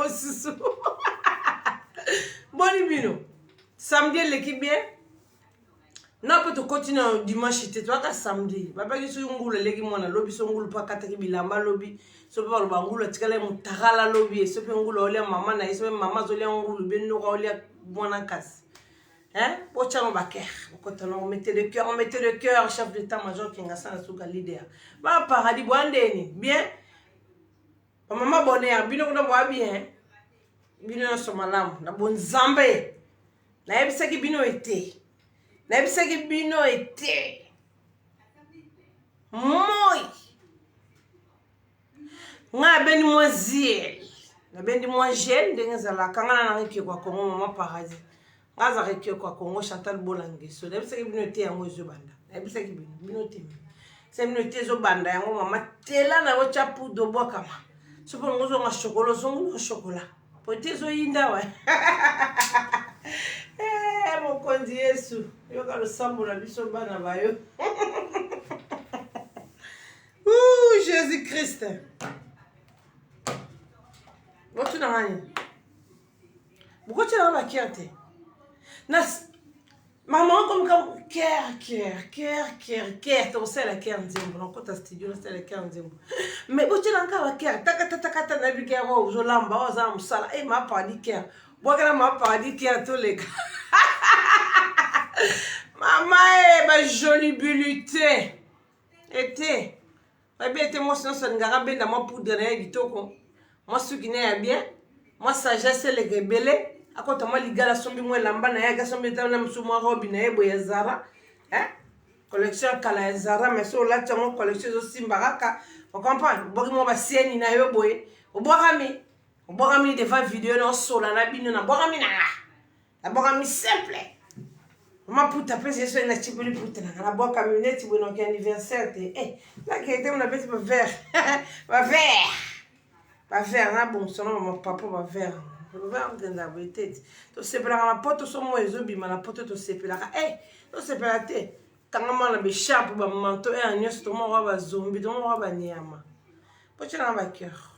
mosusu. Boni bino. Samedi l'équipe bien. Na peut continuer dimanche te toi ka samedi. Papa ki so ngulu leki mwana lobi so ngulu pa kata ki bilamba lobi. So pa ba ngulu tikala mutagala lobi so pe ngulu ole mama na so mama zo le ngulu benno ka ole mwana kasi. Hein? Pochano baker. On mettait le cœur, chef d'état-major qui ngasa na suka leader. Ba paradis boandeni, bien. Maman bonheur, bino kuna boa bien. Bino na somalam, na bon zambe. Na yebisa ki bino ete. Na yebisa ki bino ete. Moi. Nga beni moi ziel. Na beni moi gel denga la kangana na riki kwa Congo maman paradis. Ngaza reki kwa Congo Chantal Bolange so na bisa ki bino te yango zo banda na bisa ki bino te se bino te zo banda yango mama tela na wo chapu do boka ma so po ngozo nga chocolat zo ngo chocolat po te zo yinda wa mon kondi Yesu yo ka lo sambo na biso bana bayo Jésus Christ Botu na ngani Boko tela ba kiate Nas maman comme cœur tu sais la cœur nzembo na kota studio na la cœur nzembo mais boche na nka wa cœur taka na bi cœur wa uzolamba wa za musala ma pa di cœur bokala ma pa di cœur to le maman ba jolie bulité été ba bien été moi sinon ça ngara benda ma poudre na bitoko moi suki na ya bien moi sagesse le rebelle Akota mwa ligala sombi mwe lamba na yaga sombi tana msumwa robi na yebo ya Zara collection kala ya Zara mais so la tamo collection zo simbaraka on comprend boki mo ba sieni na yo boye obogami devant vidéo na sola na bino na bogami na bogami simple ma puta pese so na chibuli puta na boka minute bueno ki anniversaire te la ki était on appelle pas vert ba vert na bon sono mon papa ba vert to sepelaka na poto so mo ezobima na poto to sepelaka to sepela te kangama na beshapu ba manto nyonso to mo ba zombi to mo ba nyama pochana ba cœur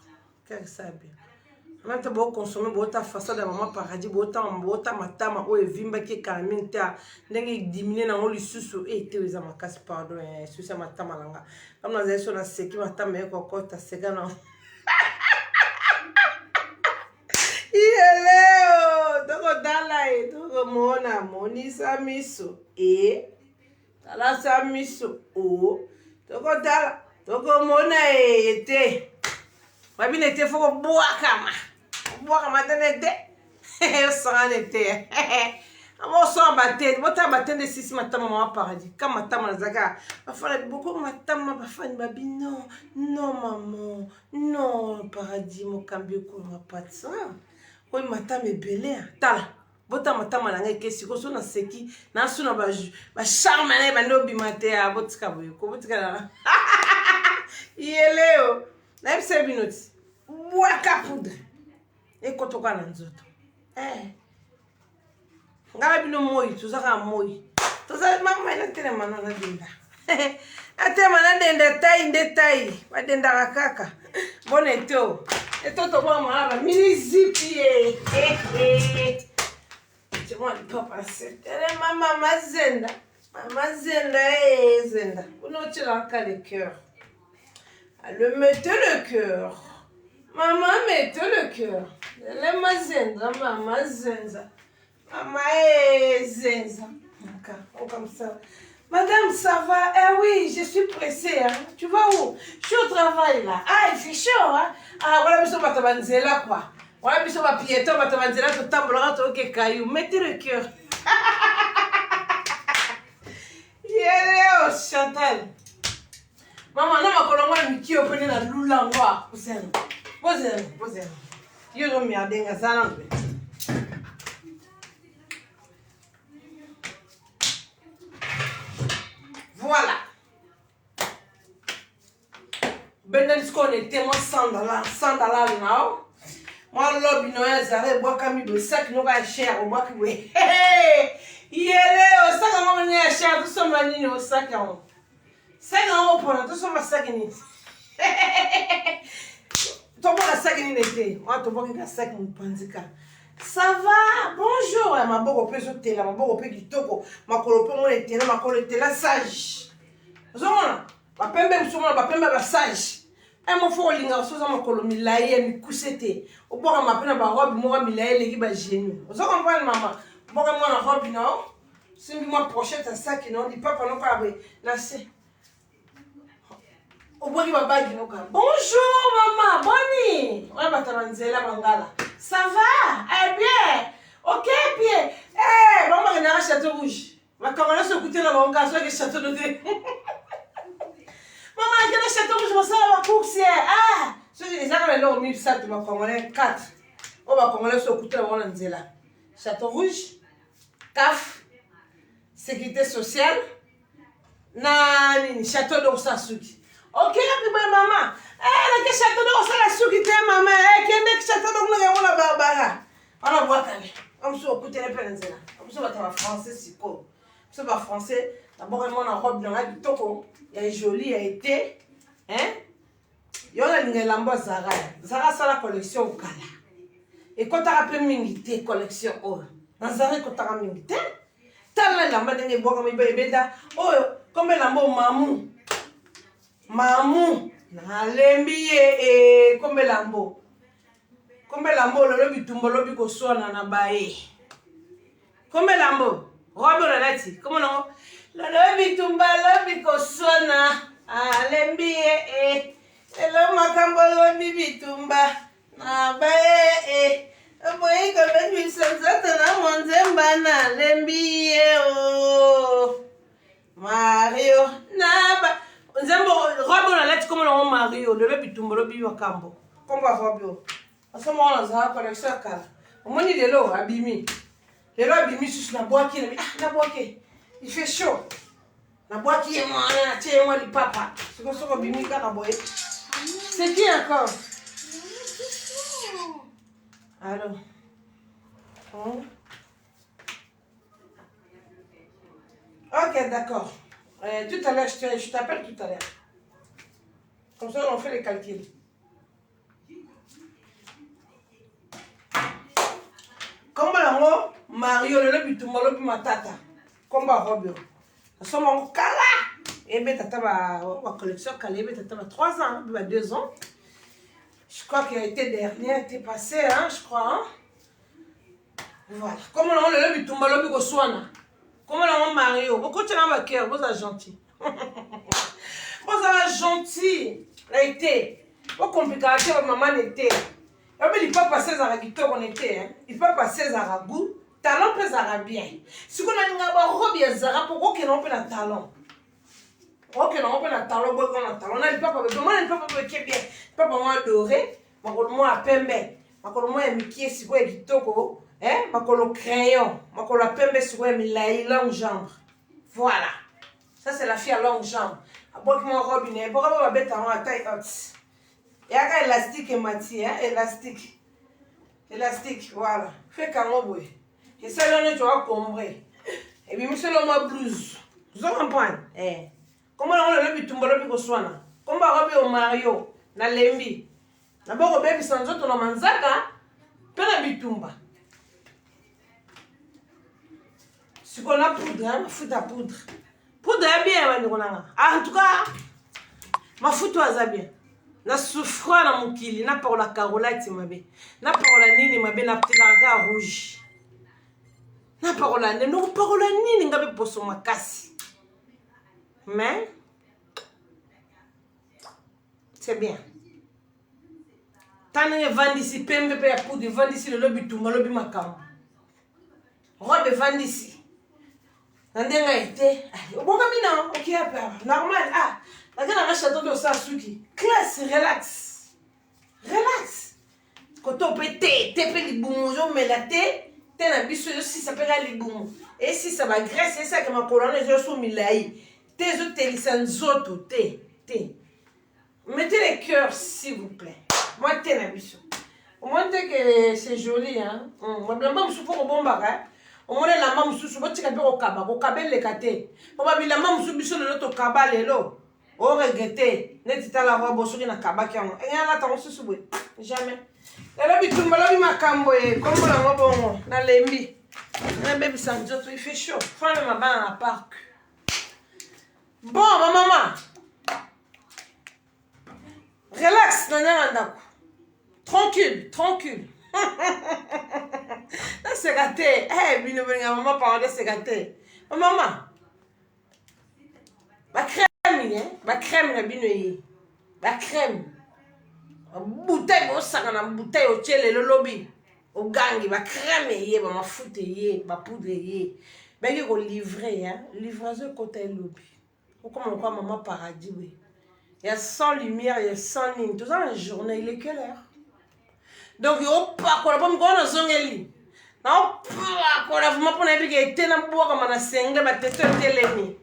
ça bien même to bo consommer bo ta façon de maman paradis bo ta matama o evimba ki kamine ta ndenge diminuer na ngoli susu te weza makasi pardon susu matama langa comme na zeso na seki matama ko kota sega na Leo, toko dala toko mona monisa miso tala sa miso toko dala toko mona ete wabine te foko buaka tene sangane te amo so batende bota batende sisi matama mama paradis kama matama zaka bafala beaucoup matama bafani babino non maman non paradis mokambi ko mapatsa Oi matama ebele tala bota matama na ngai kesi ko so na seki na suna ba charme na ba lobi mate a botika boyo ko botika na Leo na epse binoti waka poudre kotoka na nzoto ngala bino moi tuzaka moi toza mama ina tele mana na denda ate mana denda tai ba denda kaka boneto Toto kwa mama mini zipi Je vois le papa c'est mama mazenda zenda uno tira ka le cœur elle mettait le cœur maman mettait le cœur elle mazenda mama zenza mama zenza comme ça Madame, ça va? Oui, je suis pressée. Hein? Tu vas où? Je suis au travail là. Il fait chaud. Hein? Voilà, je suis là quoi. Voilà, je suis piéton, je suis là, tout le temps, ok, caillou. Mettez le cœur. Oh, Chantal. Maman, non, ma colonne, je suis au point de la loulangwa. Posez. Je vais me garder un salon. Voilà. Bendelisco était moi $100 now. Moi lobby no ya zare bois kami do sac no ga cher o bois ki we. Yele o sac mo ni cher to so mani no sac on. Sac on pour to so ma sac ni. Toboka saki ni nete. On toboka ka saki mupanzika. Ça va? Bonjour. Ma boko pe so tela, ma boko pe kitoko, makolo pe mo etela, makolo etela sage. Zomona. Ba pembe musoma ba pembe ba sage. E mo fo linga so za makolo milaye mi kusete. Oboka mapena ba robe mo milaye leki ba génie. Ozo comprendre maman. Boka mo na robe non? Simbi moi pochette à saki non, di papa non pas na c'est. Bonjour maman, boni. On va t'avancer mangala. Ça va? Eh bien. Ok bien. Eh, maman on a un château rouge. Ma camarade se coûter dans mon gaz, que château de thé. Maman, il y a un château rouge, je me sers ma course hier. Ah, ceux qui les ont là au 1007, ma camarade 4. On va commander se coûter dans mon là. Château rouge, CAF, sécurité sociale, nani, château de Osasuki. Ok, maman. Eh, le château de Osasuki, maman. Eh, qui est le château de Barbara? On a boit calé. On se coûte les penzela. On se va français si quoi. On se va français. D'abord, on a robe dans la bitoko. Il est joli, il a été. Hein? Il y a une lambo Zara. Zara, c'est la collection au Kala. Et quand tu as appelé Mingité, collection au. Dans Zara, quand tu as Mingité, tu as la lambo de bois comme bébé. Oh, comme la lambo mamou. Mamou. Na lembi e comme lambo. Comme lambo, le bitumbo, le biko sona na bae. Comme lambo. Robe la lati. Comment non? Le bitumba, le biko sona. Ah, lembi e. Le makambo, le bitumba. Na bae e. Boy, comme tu sais, na monzemba na lembi e o. Mario. Na ba. Nzembo robe la lati comme le Mario, le bitumba, le biwa kambo. Comme robe. À ce moment-là, ça va collection kala. Au moins il est là, abîmé. Les là abîmé sur la boîte qui la boîte il fait chaud. La boîte qui est moi, tiens moi le papa. C'est comme ça qu'on abîmé quand la boîte. C'est qui encore? Alors. Ok, d'accord. Tout à l'heure, je t'appelle tout à l'heure. Comme ça, on fait les calculs. Comme là, Mario, le bitumba, le matata. Comme Robio. Nous sommes en Kala. Et bien, tata ma collection Kala, tata ma 3 ans, 2 ans. Je crois qu'il a été dernier, a été passé, hein, je crois. Hein? Voilà. Comme là, le bitumba, le bigoswana. Comme là, Mario. Pourquoi tu as ma cœur? Vous êtes gentil. Vous êtes gentil. Là, été. Vous compliquez, maman était. Il ne peut pas passer à la guitare, on était. Hein? Il ne peut pas passer à la goût. Talent peut être bien. Si on a une robe, il y a Zara pour qu'on ait un talent. Ok, non, on peut un talent, on a le papa, on a le papa qui est bien. Papa, moi, doré, moi, à pembe. Moi, à Mickey, si vous avez Toko, hein, le crayon, la pembe, si vous avez la longue jambe. Voilà. Ça, c'est la fille à longue jambe. Après, moi, robe, il y a un peu de bête à taille haute. Il y a un élastique et matière, hein, élastique. Élastique, voilà. Fais comme on veut. Et ça, là, tu vas comprendre. Et puis, monsieur, l'homme blouse. Vous comprenez? Eh. Comment on a le bitumba, le bigoswana? Comment on a le Mario? Na lembi. D'abord, on a le sanzo, on a manzaka. Puis, on a le bitumba. Ce qu'on a poudre, hein, fout à poudre. Poudre est bien, en tout cas, ma fout à bien. Na souffrant na mukili na par la carolite mabe na par la nini mabe na petit larga rouge na par la nini no par la nini ngabe poso makasi mais c'est bien tane vandisi pembe pe ya poudre vandisi le lobi tunga lobi makam robe vandisi nandenga été bonga mina ok normal ah la gana na château de Osasuki. Classe, relax. Relax. Quand on peut te liboumou, je mets la thé, t'es un bisou, si ça peut aller liboumou. Et si ça va graisser, c'est ça que ma colonne, je suis milaï. T'es autres, t'es les autres, t'es. Mettez les cœurs, s'il vous plaît. Moi, t'es un bisou. Au moins, que c'est joli, hein. Moi, je me suis pour bon bagarre. Au moins, la maman, je suis pour au cabal, le caté. Moi, la maman, je suis pour le cabal, là. Oh, regretter. N'est-ce pas la robe sur une kabaki en. Et là, t'as reçu ce bruit. Jamais. Et là, tu m'as lavé ma camboye. Comme la robe dans l'embi. Un bébé sans doute, il fait chaud. Faut aller ma bain à la parc. Bon, ma maman. Relax, nana. Tranquille, tranquille. Là, c'est gâté. Eh, bino, maman, parle de c'est gâté. Maman. Ma crème, hein? Ma crème, la bino. Ma crème. Bouteille, au sac, bouteille, au tchèle, le lobby. Au gangi, ma crème, ma foute, ma poudre. Mais il faut livrer, hein? Livraison côté lobby. Comme on croit, maman paradis, oui. Il y a 100 lumières, il y a 100 lignes. Tout ça, la journée, il est quelle heure? Donc, il n'y a pas de problème. Non, pas vraiment pour les gens qui ont bois comme on a single, mais t'es télémi.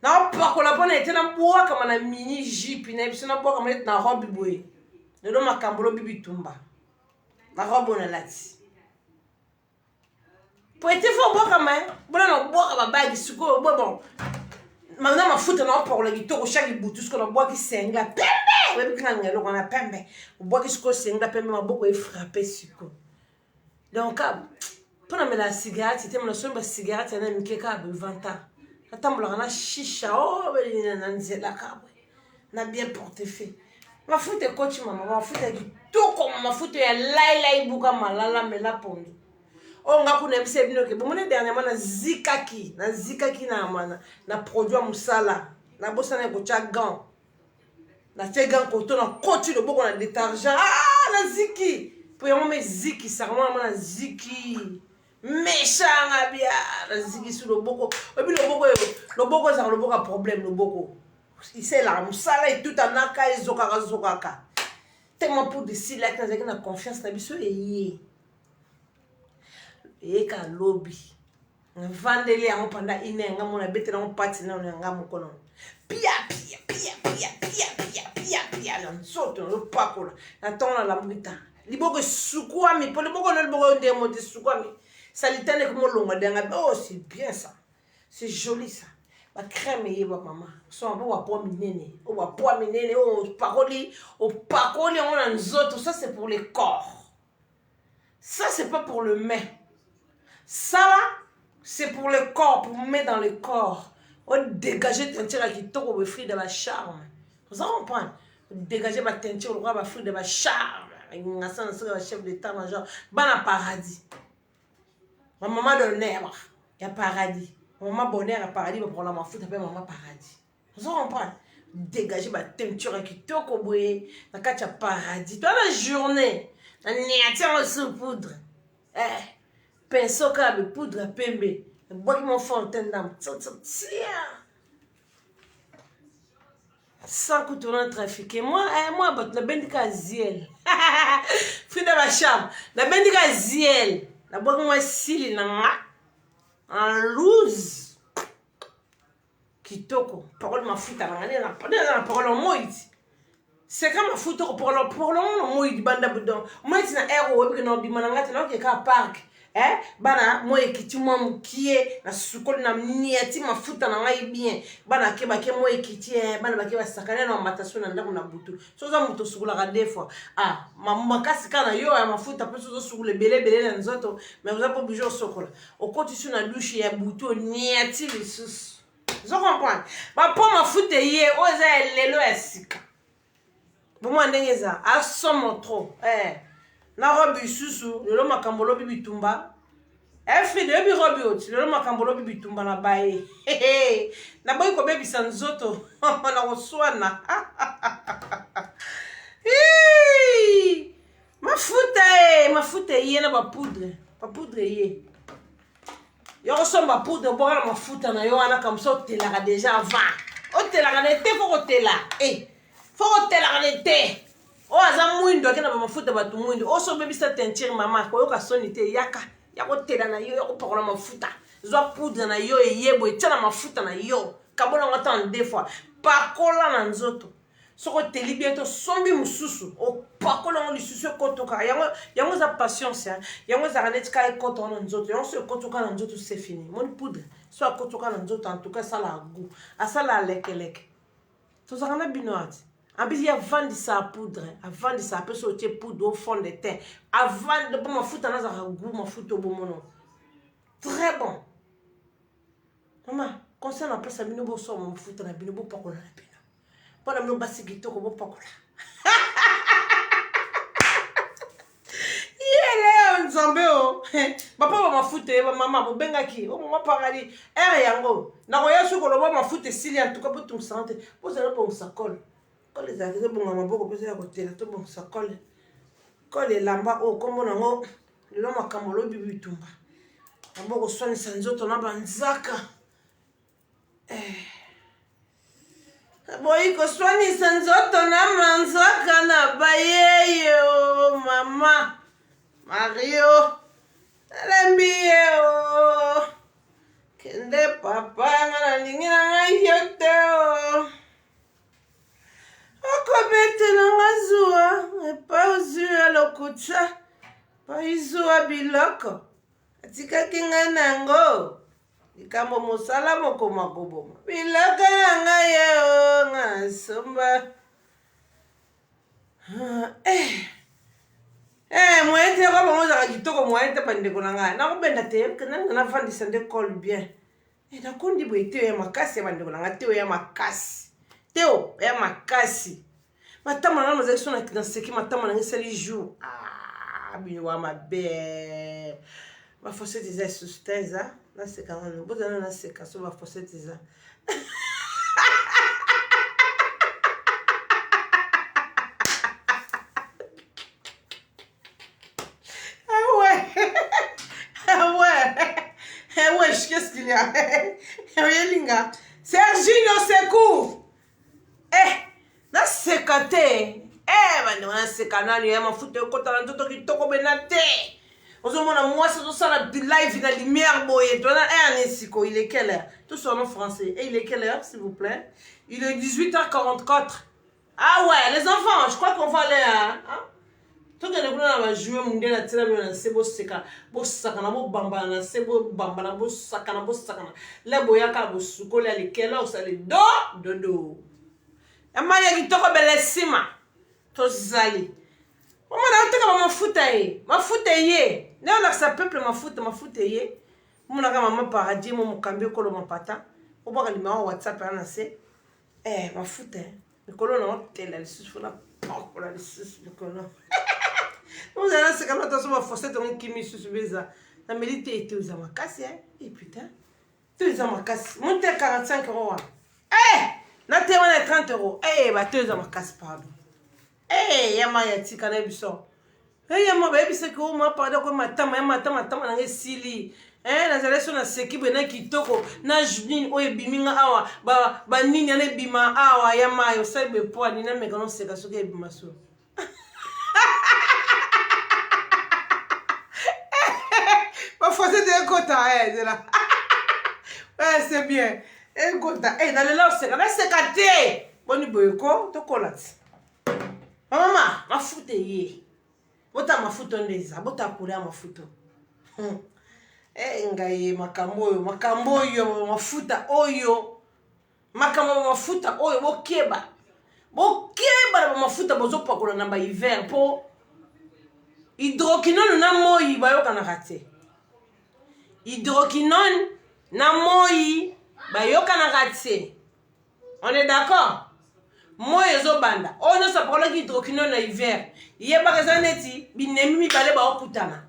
Non, pas qu'on a pas été dans bois comme on a mini jeep, il n'y a pas comme on est dans robe bouée. Le nom a cambolo bibi tumba. La robe on a lati. Pour être fort bois comme un, bon on boit comme un bague suko bon. Maintenant ma foute non pour le guitare chaque bout tout ce qu'on boit qui single pembe. Ouais bien quand on a pembe. On boit qui suko single pembe ma beaucoup est frappé suko. Donc, pour me la cigarette, c'était mon son de cigarette, il y a un keka de 20 ans. Attends, on a chicha, oh, il y a un zéla, on a bien porté fait. Ma foute est coach, maman, ma foute est tout comme ma foute est laïlaï bouga malala, mais la pondu. Oh, on a connu un peu de bon, mon dernièrement, na zikaki, na produit à moussala, na bossa na gocha gant, na te gant coton, na coach de beaucoup, na détergent, ah, na ziki. Pour moi, ziki, ça remonte ziki. Méchant, bien. Ziki sur le boko. Et puis le boko, ça le boko a problème, le boko. Il sait là, ça là, tout en aka et zokaka. Tellement pour décider là, quand on a confiance, on a besoin de et qu'à lobby. On vend les gens pendant une heure, on a bêté dans un parti, on a un mokono. Pia, on saute, on le paco là. Attends, la mouita. Les boko soukwami, pour les boko le boko démonter soukwami. Ça l'éternel comme longue denga. Oh, c'est bien ça. C'est joli ça. Ma crème est ma maman. So on va pas minene. On va pas minene. Oh, paroli, on a nous autres. Ça c'est pour les corps. Ça c'est pas pour le mets. Ça là, c'est pour le corps, pour mettre dans le corps. On dégager teinture qui toque au fruit de la charme. Vous en comprenez? Dégager ma teinture, le roi va fruit de la charme. Il a chef d'état-major. Bana paradis. Ma maman de nerf, il y a paradis. Ma maman bonheur à paradis, mais pour la ma foute, appelle maman paradis. Vous en comprenez? Dégager ma teinture qui toque au bout. Dans le cas paradis. Toute la journée, on y a sous poudre. Pinceau de poudre pembe. Bois qui m'en fontaine d'âme. Tiens. Sans coup tournant trafiqué. Moi, la bendika ziel. Frida ma chambre. La bendika ziel. La bois moi sili na en loose. Kitoko. Parole ma foute à la parole en moi. C'est comme ma foute pour le moi banda boudon. Moi c'est un héros que non bimananga tena que ka parc. Bana moi ekiti moi mukie na sukoli na niati mafuta na ngai bien bana ke bake moi ekiti bana bake basakana na matation na ndako na butu so za muto sukula ka des fois makasi kana yo ya mafuta pe so sukule belé na nzoto mais vous avez pas obligé sokola au continue na douche ya butu niati lisusu zo comprendre ba po mafuta ye oza lelo ya sika bomo ndengeza asomo trop na robi susu lelo makambolo bibitumba Fride ebi robi oti lelo makambolo bibitumba na bae na boy ko bebi sanzoto na oswana mafuta ye na ba poudre ye yo somba poudre boka mafuta na yo ana comme ça telaka déjà avant o telaka ne te faut tela faut telaka ne te o aza mwindo akena ba mafuta batu mwindo o so bebi sa teinture mama ko yo ka sonite yaka yako tela na yo yako pakola mafuta zwa poudre na yo yebo etana mafuta na yo kabona ngata en deux fois pakola na nzoto soko teli bientôt sombi mususu o pakola ngo lisusu kotoka yango za patience yango za kanetika ekoto na nzoto yango so kotoka na nzoto c'est fini mon poudre so kotoka na nzoto en tout cas ça la goût asala lekeleke tozalaka na bino ati ambisi avandisa ya poudre avandisa ape so otie poudre au fond de teint avandi mpo mafuta nazalaka goût mafuta obomono très bon mama conseil na place ya bino bosoma mafuta na bino bopakola na bino mpona bino basi kitoko bopakola yele nzambe o bapa bamafuta ye bamama bobengaki o mama paradis ere yango nakoya soki oloba mafuta esili en tout cas botungisaka te bozala bongisa kole kole ezalaki tobonga maboko mpe ezala kotela tobongisa kole kole elamba oyo nkombo nango lelo makambo olobi bitumba yango koswanisa nzoto na banzaka boyi koswanisa nzoto na manzaka na bayeyo mama Mario nalembi ye o kende papa nga nalingi na ngai yo te o okobetela nga zuwa epa ozwa lokuta pa izuwa biloko atikaki nga nango likambo mosala mokoma koboma biloko na ngai ye o nga nasomba moyen te kwa bango ozalaka kitoko moyen te bandeko na ngai nakobenda te nanga navandisa nde cole bien nakondi boye te oya makasi ya bandeko na ngai te oya makasi te oya makasi matama na nozali so naseki matama na ngai esali jour bino wa mabe bafosete eza esusu te eza naseka nano bozala naseka so bafosete eza wesh, qu'est-ce qu'il y a? Linga. Serginho Sekou. Na sekate. Bande wana sekana ni ma foute kota na ndoto kitoko benate. Ozomona mwasi ozosala live na lumière boye. Tona anesiko, il est quelle heure? Tout son nom français. Et il est quelle heure s'il vous plaît? Il est 18h44. Ah ouais, les enfants, je crois qu'on va aller hein? Toka ne kuna na jouer munde na tela na sebo seka bo sakana bo bamba na sebo bamba na bo sakana le boyaka bo suko le kelo sa le do amaya kitoko belesima to zali mama na toka mafuta ye ne on a sa peuple mafuta ye mona kama mama paradis mo mukambi ko lo mapata oba ka numéro WhatsApp na se mafuta mikolo na tela le susu na pakola le susu mikolo vous allez se calmer attention ma fossette on qui me sous-beza la mérité était aux amakasi et putain tous les amakasi monte 45 €. Na te wana 30 €. Ba tous amakasi pardon. Yama ya tika na biso. Yama ba biso ko ma pardon ko matama na ngesili. Na zale so na sekibo na kitoko na jubin o ebiminga awa ba nini na bima awa yama yo sebe po ni na mekano seka so ke ebima so. C'est un quota, c'est bien. Un quota. Dans le lave, c'est quand même sécaté. Bon, boyko, to colate. Maman, ma foute ye. Bota ma foute on les a. Bota couleur ma foute. Ngaye, makambo yo, ma foute oyo. Makambo ma foute oyo, bokeba. Bokeba, ma foute bozo pakola na ba hiver. Po hydroquinone na moi, bayo kana raté. Hydroquinone na moi bayoka na ratse. On est d'accord? Moi ezo banda. On ne sa parole hydroquinone na hiver. Yeba rezaneti binemi mi bale ba okutana.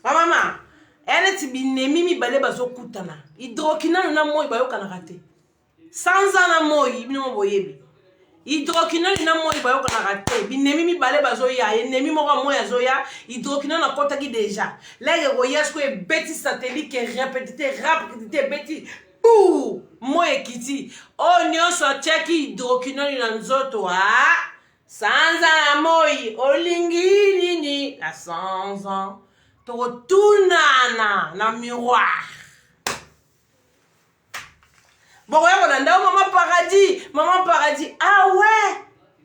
Mama, elle ti binemi mi bale ba zo kutana. Hydroquinone na moi bayoka na raté. Sans na moi bino boyebi. Hydroquinone na moi bayoka na raté binemi mi bale bazoya ennemi moko moya zoya hydroquinone na kota ki déjà là ye voyage ko beti satellite ke répété beti pou moi ekiti o nyonso cheki hydroquinone na nzoto sanza na moi olingi nini la sanza to tunana na miroir. Bon, ouais, maman paradis. Ah ouais,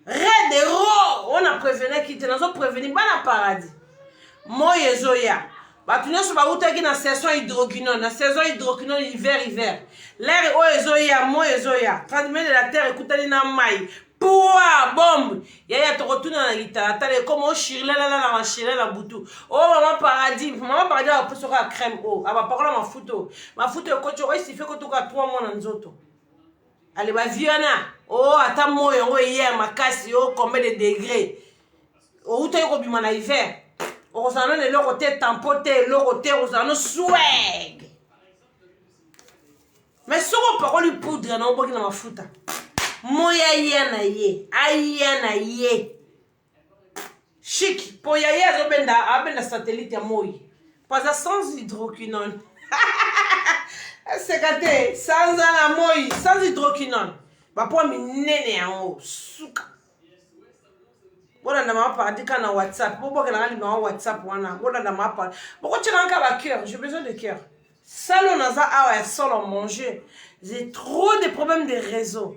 red et raw. On a prévenu qui était dans un prévenu, pas la paradis. Moi, Zoya. bato nyonso bautaki na saison hydroquinone na saison hydroquinone hiver l'air oyo ezoya moi ezoya tremblement de la terre ekutani na mai poa bombe yaya tokotuna na litala tala ekoma oshirilelala na mashirele na butu o mama paradis abaposoka ya crème o abapakola mafuta ekoti oesife kotoka 3 mois na nzoto ale bavie wana o ata moyo yango eya makasi o combien de degré outaki kobima na hiver okozala nano eloko te tampo te eloko te okozala no swag mais soko opakoli poudre na oboki na mafuta moya aya na ye chic po yaye abenda satellite ya moi paza sans hydroquinone seka te sans ala moi sans hydroquinone bapoa minene yango suka bolanda mama paradis ka na whatsapp bobokelanga libanga whatsapp wana bolanda mama paradis bokotielanga ka bacoeur j'ai besoin de cœur salo naza awa ya solo manger j'ai trop de problèmes de réseau.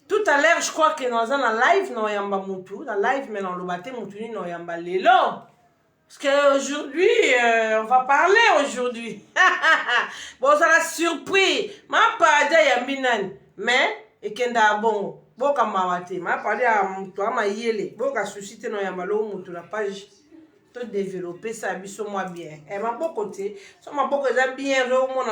Tout à l'heure, je crois que nous avons un live, nous avons un live, mais nous avons un lelo. Parce qu'aujourd'hui, on va parler aujourd'hui. Bon, ça l'a surpris. Ma paradis ya minan, mais et kenda bon. Boka mawate, ma paradis ya toi ma yele. Boka susciter no yambalo mutu la page. Tout développer ça biso moi bien. Et ma beau côté, so ma beau côté bien le monde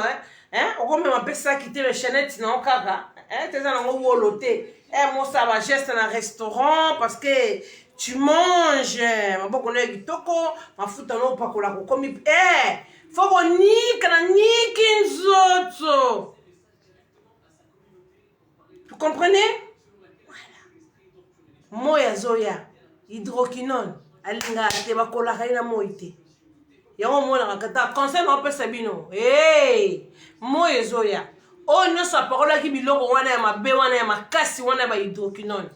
hein. On va même ça quitter le chaînette non kaka. Hein, t'es dans un woloté. Moi ça va geste dans un restaurant parce que tu manges. Ma beau connaît du toko, ma fout non pas kola comme faut qu'on ni kinzoto. Vous comprenez? Voilà. Moya zoya, hydroquinone, alinga te bakola kaina moite. Yango mona kata conseil no pesa bino. Moya zoya. Oh nyonso parola ki biloko wana ya mabe wana ya makasi wana ba hydroquinone.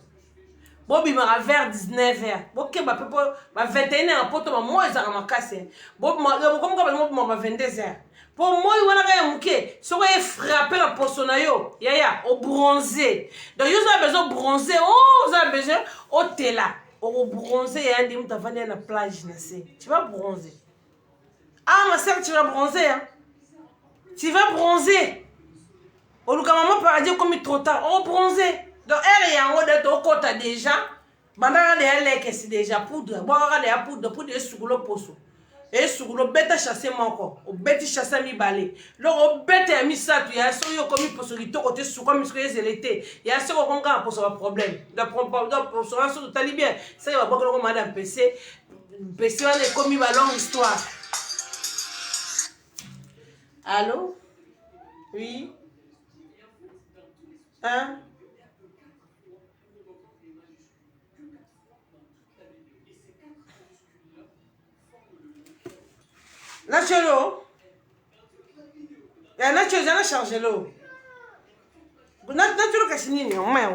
Bobi ma vers 19h. Boke ba pepo ba 21h poto ba moi za makasi. Bobi ma comme comme ba 22h. Pour moi wana ka ya muke, soko e frapper la poso na yo. Yaya, au bronzer. Donc yo za besoin bronzer. Oh, za besoin au tela. Au bronzer ya ndi muta vanda na plage na se. Tu vas bronzer. Ah ma sœur, tu vas bronzer hein. Tu vas bronzer. Oluka maman paradis comme trop tard, on bronzé. Donc elle est en haut de ton côté déjà. Bandana de elle qui c'est déjà poudre. Boire de poudre pour des sugulo poso. Et sugulo bête chasser mon corps. Au bête chasser mi balé. Donc au bête mi ça tu as so yo comme poso qui to côté sou comme ce que l'été. Il y a ce qu'on gagne pour ça problème. De prendre pour ça sur talibien. Ça va beaucoup comme madame PC. PC on est comme une longue histoire. Allô? Oui. Hein? Nachelo. Ya nachelo jana charger l'eau. Nachelo kashinini on met.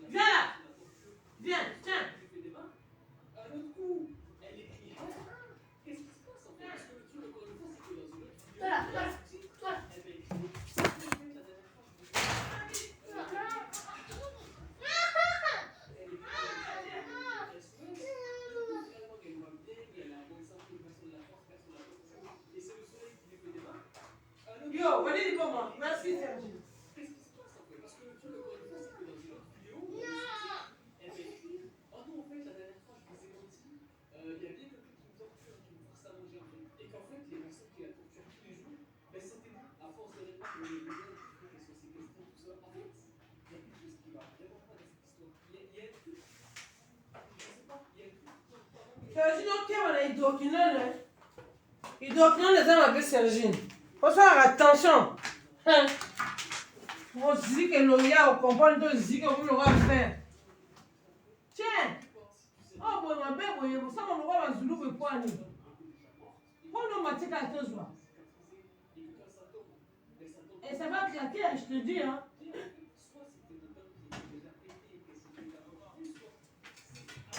Viens là. Viens, tiens. Yo, venez pour moi. Merci Sergi. Sergi, non, qui est hydroquinone? Hydroquinone, les hommes appellent Sergi. Faut faire attention. Mon zik et l'oya, on comprend de zik, on va faire. Tiens. Oh, bon, ma belle, vous savez, on va zoulou et quoi. On va mater à deux soirs. Et ça va claquer, je te dis, hein.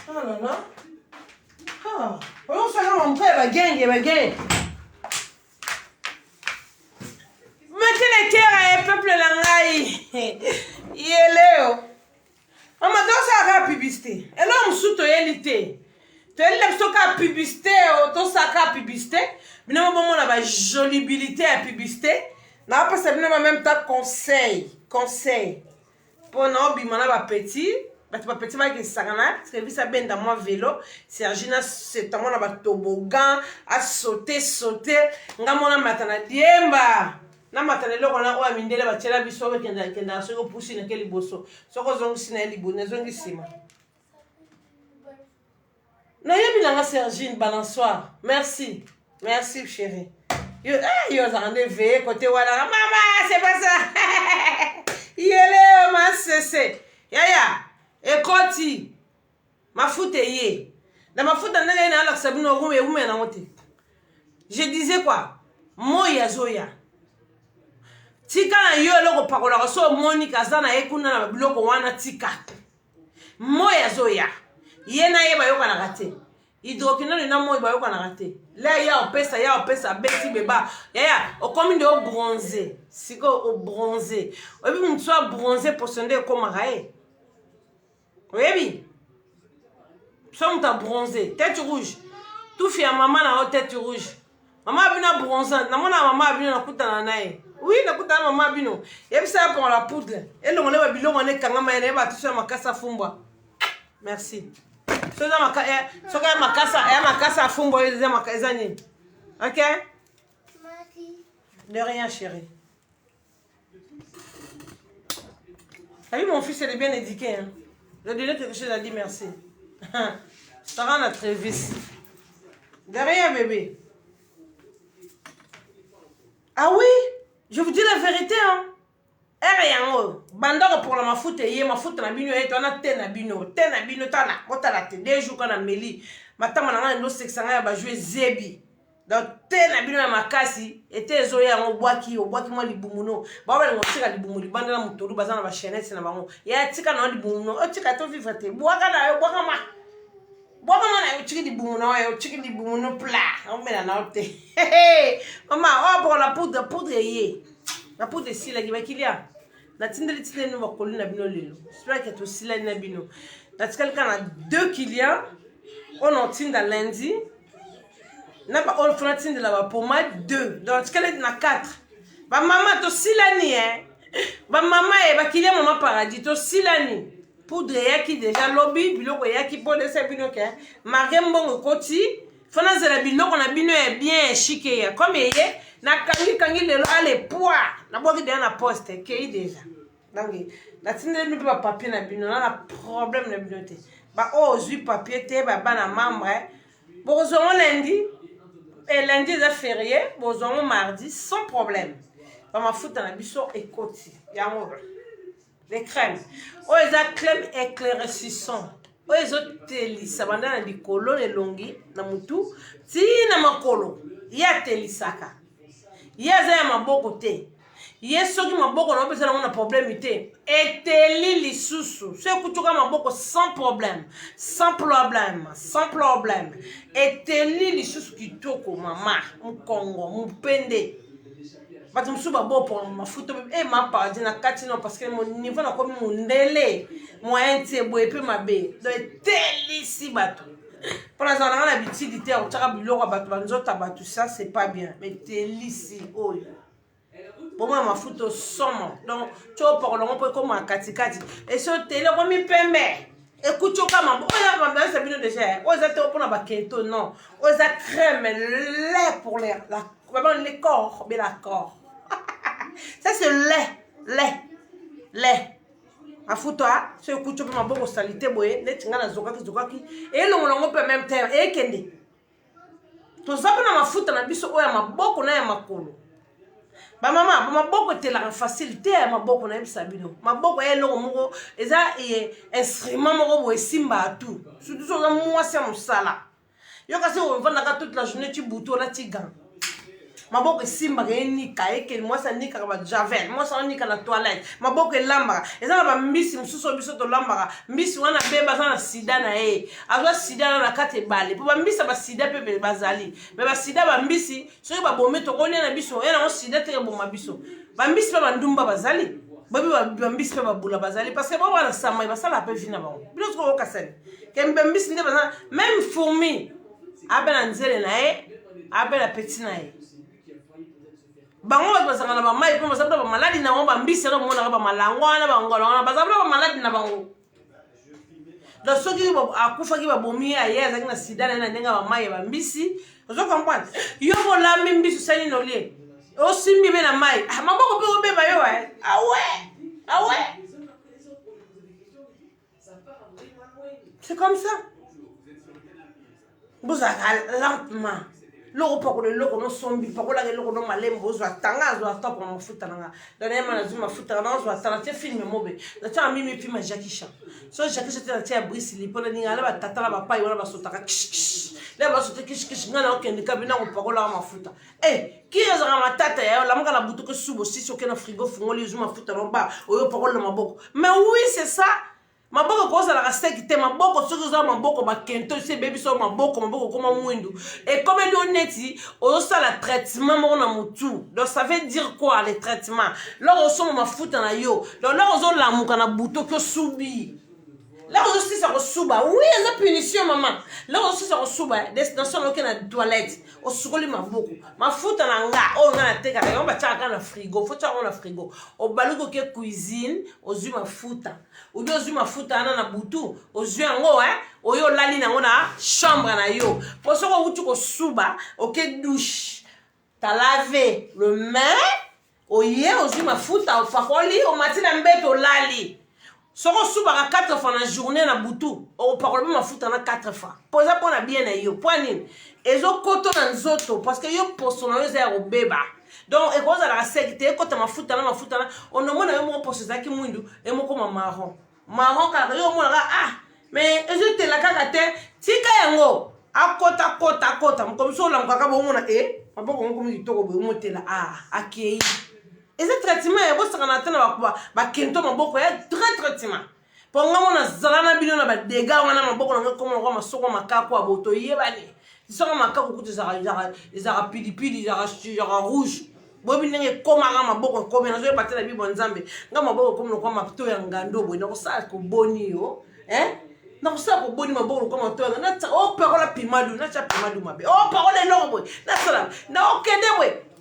Oh là là. Ah. On va faire mon frère, il va gagner, il va gagner. publicité, to saka publicité. Bino bon na ba jolibilité à publicité. Na pas ça bino même temps conseil. Pour na bimana ba petit. Ba petit ba ki sakana, service a ben dans moi vélo. Sergina c'est moi na ba toboggan, à sauter. Nga mona matana diemba. Na matana loko na o amindele ba tshela biso ba kenda so pusi na keli boso. Soko zongi sina libone zongi sima. Non, il y a Sergine Balançoire. Merci chérie. Yo j'en veillé côté voilà. Maman, c'est pas ça. Yele ma cessé. Yaya, ekoti. Ma foute yé. Dans ma foute na na la sabino rume rume na moté. Je disais quoi? Moya zoya. Tika na yo loko pakola so Monica zana ekuna na biloko wana tika. Moya zoya. Yena yeba yoka na raté. Hydroquinone na mo yeba yoka na raté. Là ya opesa beti beba. Ya okomi de bronzé. Siko o bronzé. Obi mtu a bronzé pour sonde comme raé. Oyebi. So mta bronzé, tête rouge. Tout fi a maman na tête rouge. Maman abina bronzante. Na mona maman abina na kuta na nae. Oui, na kuta na maman abino. Yebi ça pour la poudre. Et le ngole bilongo ne kangama ene ba tuso makasa fumbwa. Merci. Soka makasa fumbo eza makasa nini. OK? De rien chérie. T'as vu mon fils, il est bien éduqué hein. Je lui ai quelque chose à dire merci. Ça rend la Trévis. De rien bébé. Ah oui, je vous dis la vérité hein. Rien bandako pour la mafuta ye mafuta na bino eto na te na bino tana otala te 2 jours kana meli matama na ndo sexanga ya ba jouer zebi donc te na bino ya makasi ete zo ya obwaki mo libumuno ba ba ngotika libumu libanda na mutolu bazana ba chaînette na bango ya tika na libumuno o tika to vivre te bwaka na yo bwaka ma na yo tiki libumuno yo tiki libumuno pla on mena na te maman oh pour la poudre ye la poudre ici la kibakilia na tindeli tindeli no bakoli na bino lelo j'espère que to sila na bino na tikalika na 2 clients on en tinda lundi na ba on fera tinda la ba pomade 2 donc tikalika na 4 ba maman to sila ni ba maman e ba client maman paradis to sila ni poudre yaki déjà lobby biloko yaki pode se bino ke marembongo koti fana zela biloko na bino est bien chic ya comme yé na kangi lelo ale poids na boki de na poste kei déjà donc na tinde nous pas papier na bino na problème na bino te ba ozui papier te ba na membre bozo lundi et lundi est férié bozo mardi sans problème ba ma futa na biso ekoti ya ngora les crèmes o eza crème éclaircissant o ezotelisa banda na likolo elongi na mutu ti na makolo ya telisaka yaza ya maboko te yesoki maboko na opesa na problème te eteli lisusu so ekutuka maboko sans problème eteli lisusu kitoko mama mkongo mpende bato musu babo pour mafuta e ma pardi na kati non parce que mon niveau na komi mundele moyen tie boye pe mabe do eteli si bato pour la zona na bitidité au tshaka biloko bato banzota bato ça c'est pas bien mais eteli si oyo pour moi mafuta somo donc tu pour le on comme katikati et so tele komi pembe ekuchoka mambo oya bamba ça bino déjà oza te pour na bakento non oza crème lait pour les corps mais la corps ça c'est lait afuta so ekuchoka maboko salité boye netinga na zokaki et longo peut même terre et kende to zapa na mafuta na biso oya maboko na ya makolo ba mama ba maboko te la facilité ya maboko na bisa bino maboko ya longo moko eza instrument moko boye simba tout surtout so moi c'est mon sala yo kasi on va na toute la journée tu bouto la tigan maboko simba ni kaeke moi ça ni ka ba javel moi ça ni ka na toilette maboko lamba eza ba mbisi mususo biso to lamba mbisi wana beba na sida na azwa sida na kate bale po ba mbisi ba sida pe bazali mais ba sida ba mbisi so ba bomé to kolia na biso na sida te bo mabiso ba mbisi ba ndumba bazali babi ba mbisi ba bula bazali parce que ba wana sama ba sala pe vina ba bilo ko kasani kembe mbisi ne ba même fourmi abela nzele na ye abela petit na ye bango bato bazanga na bamai mpo bazabula bamaladi na bango bambisi na bomonaka bamalango wana bangolo wana bazabula bamaladi na bango donc soki akufaki babomi ye aye azalaki na sida na ye na ndenge ya bamai ya bambisi ozo comprendre yo bolambi mbisi osali nolie osimbi be na mai maboko mpe obeba yo awe c'est comme ça bozalaka lentement loko pakola eloko nosombi pakolaka eloko no malembo ozwa tanga azwa topa mafuta nanga danayema nazwi mafuta kana ozwa tala tie filme mobe natiaka mimi epima jakisha so jakisha te natia ya brisili mpona ninga ala batata na bapai wana basotaka kishkish le basote kishkish nga na okendeka bina kopakolaka mafuta ki ezaka matata yayo lamuka na butuke subo sisi oke na frigo fungoli ozwi mafuta noba oyo pakola na maboko mais oui c'est ça maboko kozalaka seki te maboko soki ozala maboko bakento esi ebebi so maboko koma mwindu ekomeli oneti ozosala traitement moko na motu donc ça veut dire quoi le traitement loko osomba mafuta na yo donc loko ozolamuka na butoki osubi loko ozosisa kosuba oui eza punition mama loko ozosisa kosuba destination oke na toilette osukoli maboko mafuta na nga oyo nga natekaka yango batiaka kaka na frigo fo tiaka ngo na frigo obaluki oke cuisine ozwi mafuta ubi ozwi mafuta wana na butu ozwi yango oyo olali nango na chambre na yo po soko outi kosuba oke douche talave le main oye ozwi mafuta opakoli omati na mbeto olali soko osubaka 4 fois na journée na butu opakola mpe mafuta na 4 fois po eza mpona bien na yo mpo nini ezokoto na nzoto parce que yo poso na yo eza ya kobeba donc ekozalaka seki te ekota mafuta na onomona yo moko poso ezalaki mwindu emokoma marron kaka yo omonaka mais ezotela kaka te tika yango akota mokomiso olamukaka bomona maboko mokomi kitoko boye omotela akei eza traitement ebosaka te na bakento maboko ya traitement mpo nga mona zala na bino na badega wana maboko nanga komonaka masoko makako ya boto yebani soko makako kutu ezaka pilipili ezaka rouge boyebi ndenge ekomaka maboko ekomi nazoyeba te na bibo nzambe nga maboko ekomi lokwa mato ya ngando boye nakosala koboni yo nakosala koboni maboko lokwa mato yanga opakola pimadu natya pimadu mabe opakola eloko boye nasala naokende boye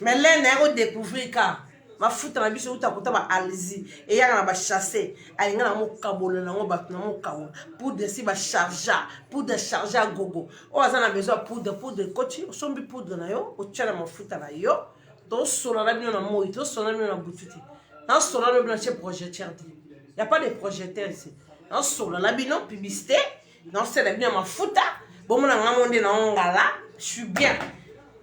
mais lene ekodécouvrir ka mafuta na biso uta kota baalzi eyaka na bachasse alinga na mokabola nango bato na mokabola poudre si bachargea poudre charge ya gogo oyo aza na besoin ya poudre koti osombi poudre na yo otia na mafuta na yo tosola na bino na moi tosola na bino na butu te nasola na bino tie projecteur te ya pas de projecteur ici nasola na bino publicité nasela bino ya mafuta bomona nga monde na ngala je suis bien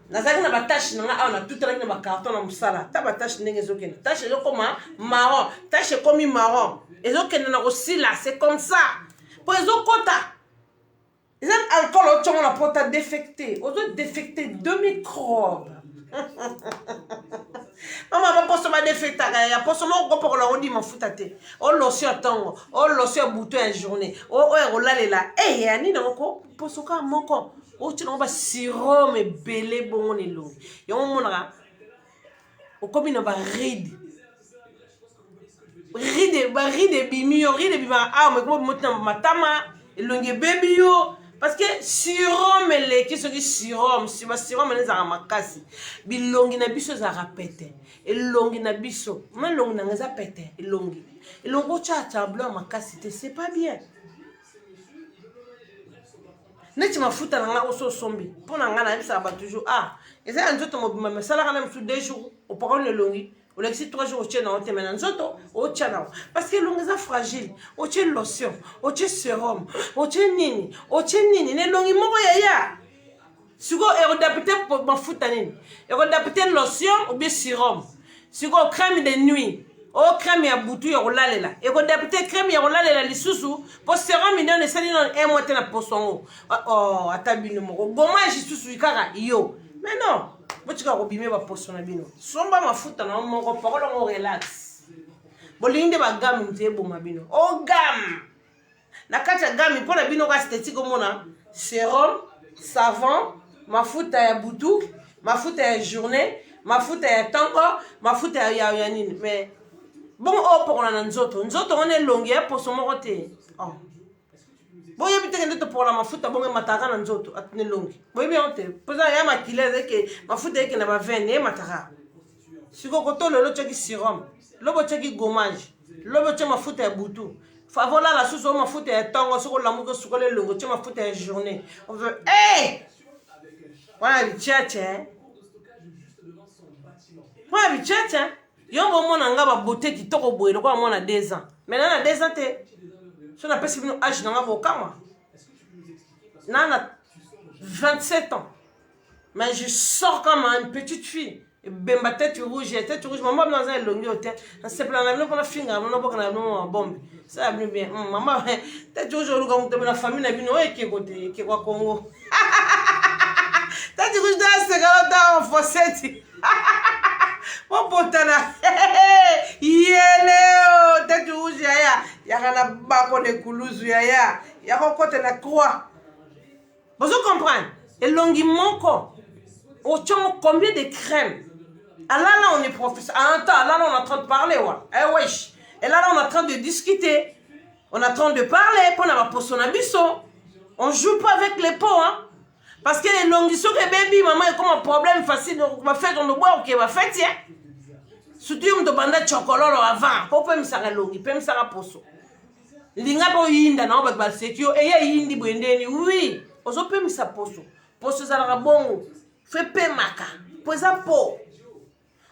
nazalaki na batache nanga awa natutalaki na bacarton na mosala ta batache ndenge ezokende tache ezokoma marron tache ekomi marron ezokende na kosila c'est comme ça po ezokota eza alcool otiongo na pota défecté ozodéfecté 2 microbes mama baposo badéfectaka ya poso moko kopokola odi mafuta te olosio ntongo olosio buto ya journée oyo ekolalela ya nini moko poso kaka moko otinango basirome ebele bongo na elongi yango omonaka okomi na baride ebimi yo ride ebimaka awa mekoma bimoti na matama elongi ebebi yo parce que sirome eleki soki basirome ezalaka makasi bilongi na biso ezalaka pete elongi na biso ma elongi nanga eza pete elongi otya tableau ya makasi te c'est pas bien neti mafuta na nga oso osombi mpo na nga nayebisaka bato toujours eza ya nzoto mobima mesalaka na mosu 2 jours opakoli elongi olekisi 3 jours otie nango te me na nzoto otya nango parce que elongi eza fragile otie lotion otie sérum otie nini na elongi moko yaya sikoyo ekodapute mafuta nini ekodapute lotion obie sérum sikoyo crème de nuit crème ya butu ya kolalela ekodapute crème ya kolalela lisusu po sérum inene esali nano 1 mois te na poso yango ata bino moko gommage lisusu kaka yo mais non botika kobime baposo na bino somba mafuta na moko pakolongo relax bolingi nde bagame mutu eboma bino ogame na kati ya gami mpo na bino ka esthétique omona sérum savon mafuta ya butu mafuta ya journée mafuta ya ntongo mafuta ya nini mais bon opokola na nzoto wana elongi ya poso moko te Bon, il y a des pour la mafuta, bon, matara dans zoto, à tenir longue. Oui, bien, on il y a ma kilèze que mafuta qui n'a pas 20 et matara. Si vous avez le lot qui sérum, le lot qui gommage, le lot qui mafuta est boutou. Favola la sous mafuta est tango, sur la mougue, sur le longo, tu mafuta est journée. On veut, hey! Voilà, le tchatch, hein? Voilà, le tchatch, hein? Il y a un moment où on a beauté qui t'a au bout, donc on a 2 ans. Maintenant, on a 2 ans, si on a pas si nous âge dans l'avocat, on a 27 ans. Mais je sors comme une petite fille. Ben ma tête rouge, maman dans un long hôtel. On s'est plaint, on a finger, on a pas de bombe. Ça va bien. Maman, tête rouge, on a la famille, on a qui côté, qui quoi Congo. Tête rouge dans ce gars-là, on fossette. Mon potana, yéléo, tête rouge, y'a un bako de Koulouse, y'a un côté la croix. Vous comprenez? Et longuement, combien de crèmes? Ah là, on est professeur. Ah, attends, là, on est en train de parler, ouais. Eh, wesh. Et là, on est en train de discuter. On est en train de parler. Pour la poisson à bisso. On joue pas avec les pots, hein. Parce que les longuissos que baby, maman, il y a comme un problème facile. On va faire dans le bois, ok, on va faire, tiens. Surtout, on te bande chocolat avant. Pourquoi me ça longi? Peut me ça poisson. Linga po yinda, non, parce que c'est que, et ya yindi bwendeni, oui. On peut me ça poisson. Poisson, ça la bon. Fait pe maka. Poisa po.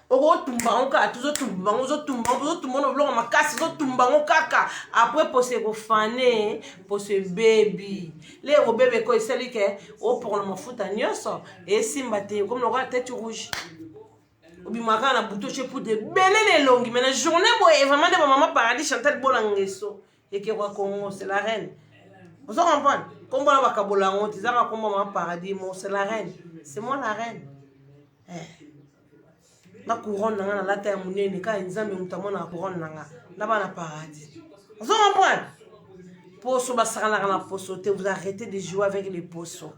Ogo tumba onka, tuzo tumba, on makasi, zo tumba kaka. Après pour se refane, pour ce baby. Les bébé ko iseli ke, o pour le mafuta nyoso, et simbate comme le roi tête rouge. Obi maka na buto chez pour de belle longue, mais la journée boy vraiment de maman paradis chanter bolangeso et que roi Congo c'est la reine. Vous comprenez? Comme on va kabolango, tizama comme maman paradis, moi c'est la reine. C'est moi la reine. La couronne na la terre munene ka nzambe mutamo na couronne nanga na bana paradis. Vous comprenez? Poso basala na poso te, vous arrêtez de jouer avec les posos.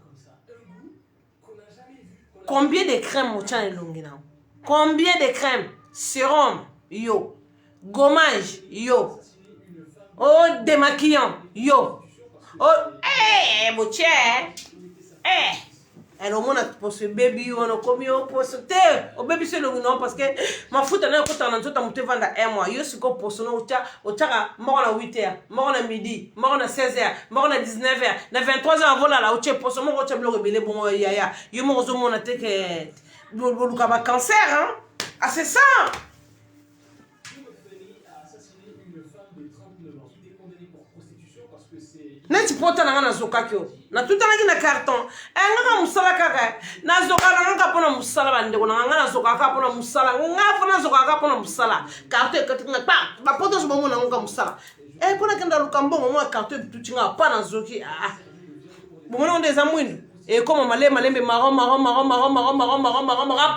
Combien de crèmes au tien longina? Combien de crèmes? Sérum yo. Gommage yo. Oh démaquillant yo. Oh mon cher. Et au monde pour ce baby on a commis au poste au baby c'est le non parce que ma fout on a quand on a tout monter vendre un mois yo c'est quoi poste non au tara mort à 8h mort à midi mort à 16h mort à 19h na 23h voilà là au tche poste mon tche bloqué belé bon ya yo mo zo mon attaque le kaba cancer hein ah c'est ça. Neti pota na zoka kyo na tutanaki na carton nga musala kaka na zoka nga pona musala bande kona nga zoka ka pona musala nga pona zoka ka pona musala carton katinga ba pota so bomo na nga musala pona kenda lukambongo mo carton tutinga pa na zoki bomo des amwindu comme malembe marron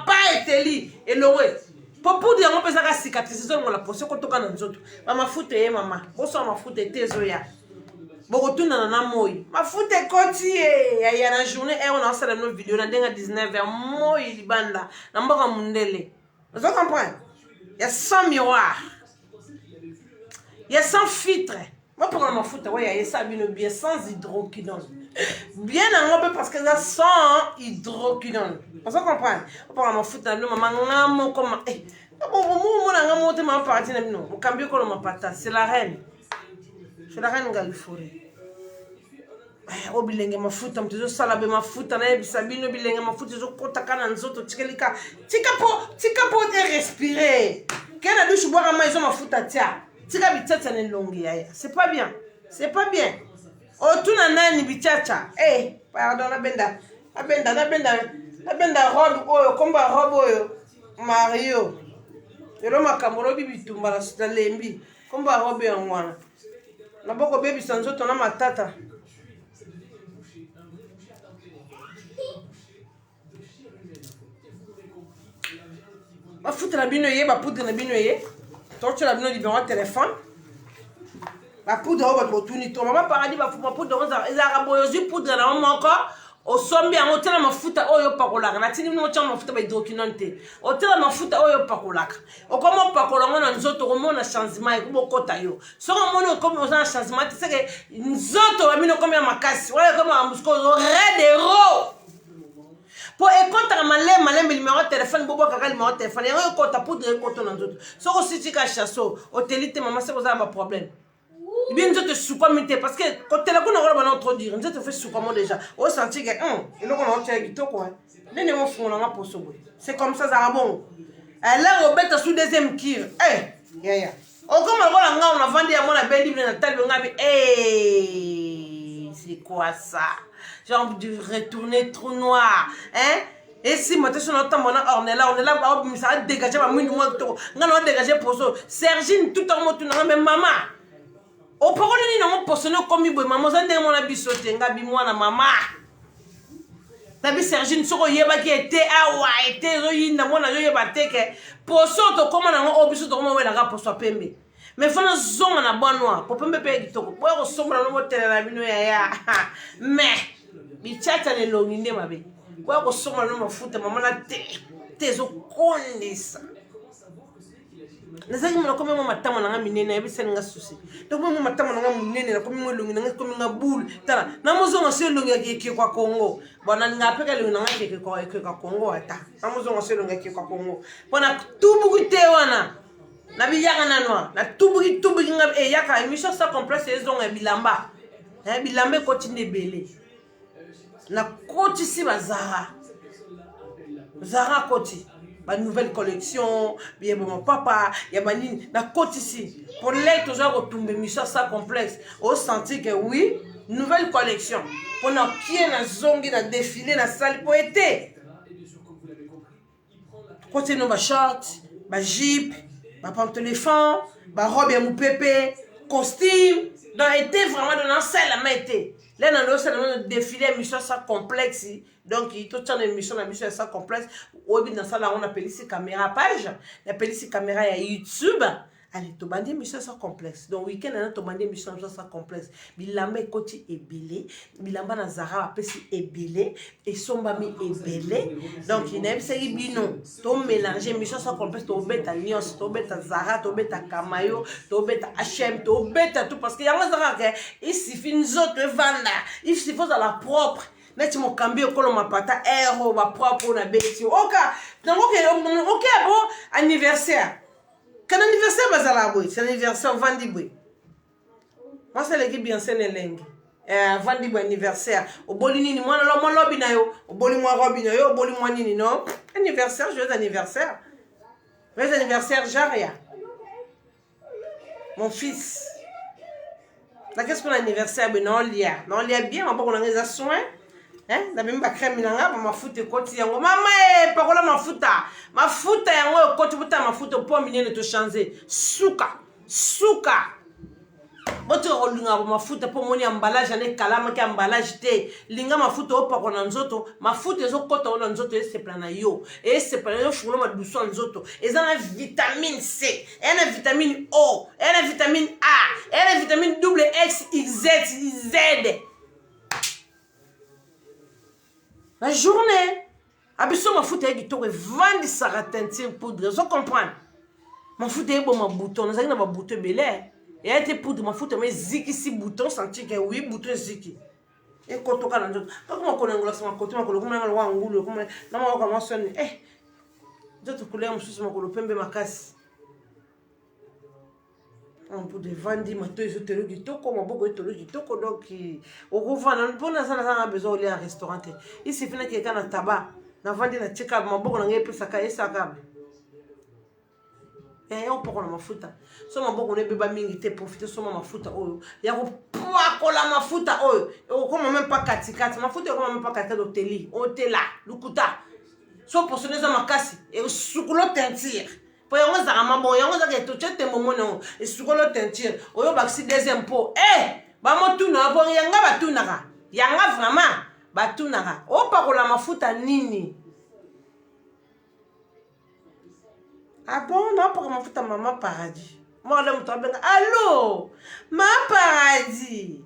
pas eteli elowe pour dire on peut ça cicatrice so la poso ko toka na nzoto mama fute mama boso ma fute tezo ya bokotuna na moi mafuta koti ya na journée on a fait une vidéo na denga 19h moi libanda na mboka mundele vous comprenez? Il y a 100 miroirs, il y a 100 filtres. Moi pour la mafuta ouais il y a ça bien sans hydroquinone bien en parce que ça sans hydroquinone vous comprenez? Pour la mafuta le maman ngamo comme bon na ngamo te ma partie na bino mo cambio ko ma pata c'est la reine. C'est la reine Galifori. O bilenge mafuta mtezo sala be mafuta na ebisa bino bilenge mafuta zo kotaka na nzoto tikelika tika po de respirer. Kena douche boire ma izo mafuta tia. Tika bitata ne longi ya. C'est pas bien. C'est pas bien. O tuna nani bitata. Pardon na benda robe oyo komba robe oyo Mario. Ero makamoro bibitumba la stalembi. Komba robe ya ngwana. Na boko baby sanzo tona matata. Ma foutre la bino ye, ma poudre na bino ye. Torche la bino libéron téléphone. Ma poudre au bout ni to. Maman paradis ma poudre aux araboyosi poudre na maman encore. osombi yango otela mafuta oyo pakolaka natindi bino otyanga mafuta bahydroquinone te otela mafuta oyo pakolaka okoma opakola ngo na nzoto okomona changement ekobokota yo soki omoni okomi oza na changement te seke nzoto bamini okomi ya makasi wala ekomi ya musiko redero po ekotaka malembe numéro téléphone bobwakaka numéro téléphone yango ekota poudre ekoto na nzoto soki ositika chasso oteli te mama seke oza na baproblème bien nzoto esukwami te parce que kotela kuna kola bana trop dire nzoto fe sukwamo déjà osanti ke eloko na otia kitoko ndenge mofungolanga poso boye c'est comme ça zaka bongo là obeta sous deuxième kir yaya okoma lokola nga on avandi yango na belle libre na tali ngabi c'est quoi ça j'ai envie de retourner trou noir et si moi sur notre temps on est là ça a dégagé ma mine moi to nga na dégager poso Sergine tout en mot tout na même maman o parole ni na mo poso no komi boy maman za ndenge mona biso te nga bi mwana mama na bi Sergine soko yeba ki était awa était zo yinda mona yo yeba te ke poso to koma na ngo obiso to koma wela ga poso pembe mais fana zonga na bonwa po pembe pe kitoko po ko sombra no motela na bino ya mais bi chacha le longi nde mabe po ko sombra no mafuta mama na te zo kondisa nazaki mona komi mo matama na nga minene yebisa nga susi donc mo matama na nga munene na komi mo longi na nga komi nga boule tala na mozonga se longi yake kwa Congo bona nga peka longi na nga yake kwa Congo ata na mozonga se longi yake kwa Congo bona tubuki te wana na biyaka na noa na tubuki nga yaka émission ça complexe ezonga bilamba bilamba kotinde belé na koti si bazara koti ba nouvelle collection bien mon papa ya bani na côte ici pour les toujours retomber mission ça complexe au senti que oui nouvelle collection pour na pied na zongi na défilé na salle pour été côté no ba short ba jeep ba pantalon ba robe ya moupépé costume donc été vraiment dans salle la maîté là dans le défilé mission ça complexe donc il tout une émission la mission ça complexe ou bien dans ça là on appelle ici caméra page on appelle ici caméra ya YouTube allez to bandi mission ça complexe donc week-end on to bandi mission ça complexe bilamba ekoti ebele bilamba na Zara apesi ebele et sombami ebele donc il n'aime c'est bino to mélanger mission ça complexe to beta Nyos to beta Zara to beta Kamayo to beta H&M to beta tout parce que yango Zara que il suffit nous autres vendre il suffit à la propre neti mo kambi okolo mapata ero ba propre na beti oka donc ok bon anniversaire quand anniversaire bazala boy c'est anniversaire vandi boy moi c'est l'équipe bien scène lengi vandi boy anniversaire oboli nini mwana lo lobi na yo oboli mwa robi na yo oboli mwa nini non anniversaire joyeux anniversaire Jaria mon fils la qu'est-ce qu'on anniversaire ben non lia bien on va on a soin na même ba crème na nga mafuta koti yango mama pakola mafuta yango koti buta mafuta po minene to changer suka boto rolunga mafuta po moni emballage ane kalama ki emballage te linga mafuta o pakola nzoto mafuta ezo kota ona nzoto esepla na yo esepla yo fulo maduso nzoto ezana vitamine C na vitamine O na vitamine A na vitamine XYZ la journée, abisso ma foute avec toi vendre sa teinture poudre, vous comprenez? Ma foute est bon ma bouton, nous avons ma bouton belé. Et a été poudre ma foute mais ziki si bouton senti que oui bouton ziki. Et quand on a donc comment on a ma côté ma colo comment on a ngulu comment na ma comment sonne d'autres couleurs monsieur ma colo pembe ma casse. On peut vendre ma toile ézotero kitoko ma boko ézotero kitoko donc au revendre pour na ça besoin aller à restaurant ici fina quelqu'un na tabac na vendre na cheka ma boko na ngepe saka esaka on peut na mafuta so ma boko ne beba mingi te profiter so ma mafuta oyo ya ko kola mafuta oyo comme même pas katikati mafuta comme même pas katikati hôteli hôtela lukuta so portionner za makasi et sukulo teinture po yango za mambo yango za ke to chete momono e sukolo teinture oyo baxi deuxième pot ba motuna po yanga batunaka yanga vraiment batunaka o pakola mafuta nini bon na pakola mafuta mama paradis Moi, je me allô, ma paradis.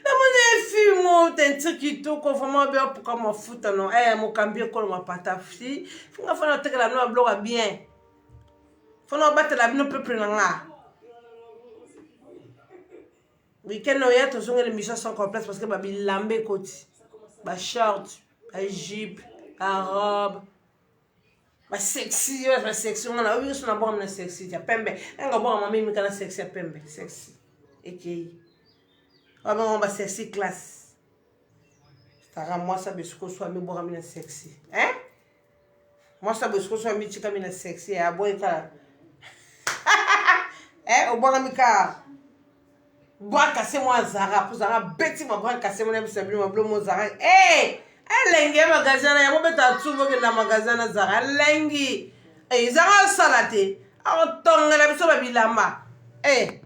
Na mon fille, moi, t'es un truc qui tout conforme bien pour qu'on m'en foute, non? Eh, mon cambio, qu'on m'a pas taffi. Faut qu'on fasse la noix bloc bien. Faut qu'on batte la vie, peuple, là. Week-end, il y a toujours les missions sont complexes parce que babi lambe côté. Ba short, ba jupe, ba robe. Ba sexy, ba sexy. On a vu sur la bombe sexy. Ya pembe. On va voir maman mi kana sexy pembe, sexy. Et on va sexy classe. Ça moi ça besko soit mi bora mi sexy. Hein? Moi ça besko soit mi chika mi sexy ya boy ka. Hein? Au bora mi ka. Bois casser moi Zara, pour Zara bêti ma bois casser mon ami ma bleu mon Zara. Eh! Lengi magasin ya mo beta tubo ke na magasin Zara lengi. Eh Zara salate. A tonga la biso ba bilamba. Eh.